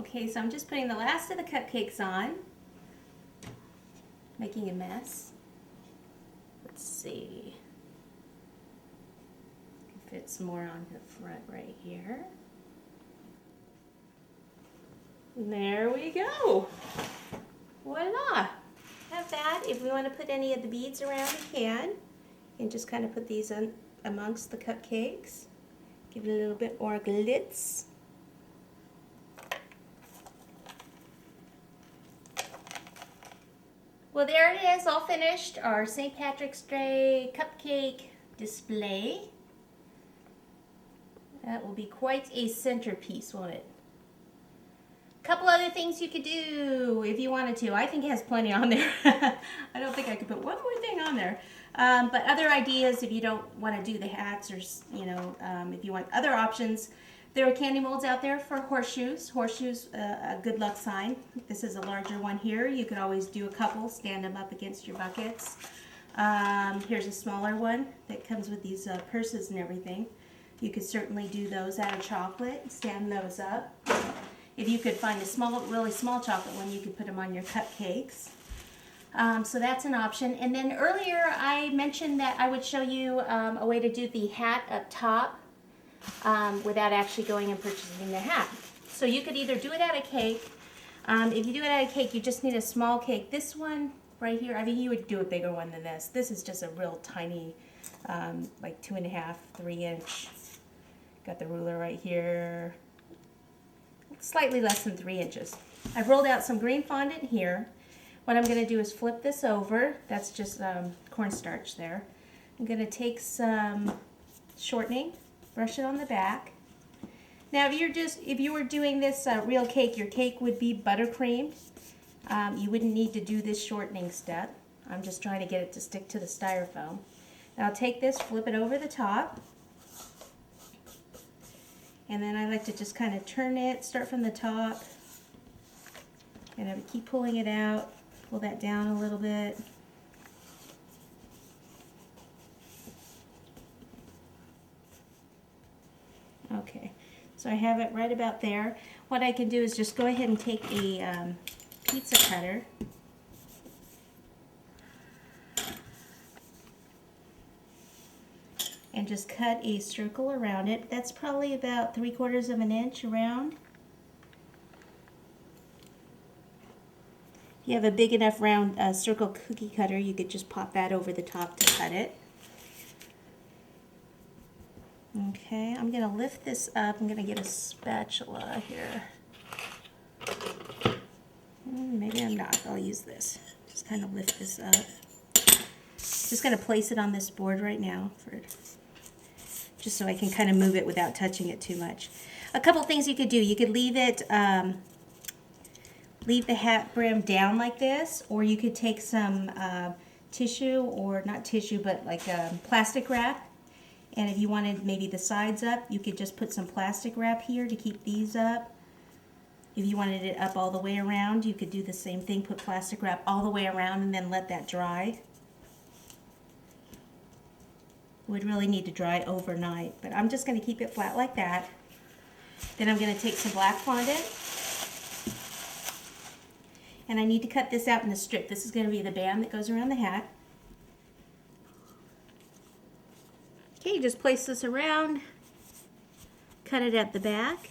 Okay, so I'm just putting the last of the cupcakes on, making a mess. Let's see. Fits more on the front right here. There we go. Voila. Have that. If we want to put any of the beads around, we can. And just kind of put these on amongst the cupcakes. Give it a little bit more glitz. Well, there it is, all finished. Our St. Patrick's Day cupcake display. That will be quite a centerpiece, won't it? A couple other things you could do if you wanted to. I think it has plenty on there. I don't think I could put one more thing on there. But other ideas if you don't want to do the hats, or if you want other options, there are candy molds out there for horseshoes. Horseshoes, a good luck sign. This is a larger one here. You could always do a couple, stand them up against your buckets. Here's a smaller one that comes with these purses and everything. You could certainly do those out of chocolate, stand those up. If you could find a small, really small chocolate one, you could put them on your cupcakes. So that's an option. And then earlier I mentioned that I would show you a way to do the hat up top without actually going and purchasing the hat. So you could either do it out of cake. If you do it out of cake, you just need a small cake. This one right here, I mean, you would do a bigger one than this. This is just a real tiny, like 2.5, 3 inch. Got the ruler right here. Slightly less than 3 inches. I've rolled out some green fondant here. What I'm going to do is flip this over. That's just cornstarch there. I'm going to take some shortening, brush it on the back. Now, if you were doing this real cake, your cake would be buttercream. You wouldn't need to do this shortening step. I'm just trying to get it to stick to the styrofoam. Now, I'll take this, flip it over the top. And then I like to just kind of turn it, start from the top, and I would keep pulling it out, pull that down a little bit. Okay, so I have it right about there. What I can do is just go ahead and take a pizza cutter. And just cut a circle around it. That's probably about 3/4 of an inch around. If you have a big enough round circle cookie cutter, you could just pop that over the top to cut it. Okay, I'm going to lift this up. I'm going to get a spatula here. Maybe I'm not. I'll use this. Just kind of lift this up. Just going to place it on this board right now just so I can kind of move it without touching it too much. A couple things you could do. You could leave it, leave the hat brim down like this, or you could take some tissue, or not tissue, but like plastic wrap. And if you wanted maybe the sides up, you could just put some plastic wrap here to keep these up. If you wanted it up all the way around, you could do the same thing, put plastic wrap all the way around and then let that dry. Would really need to dry overnight, but I'm just going to keep it flat like that. Then I'm going to take some black fondant, and I need to cut this out in a strip. This is going to be the band that goes around the hat. Okay, you just place this around, cut it at the back,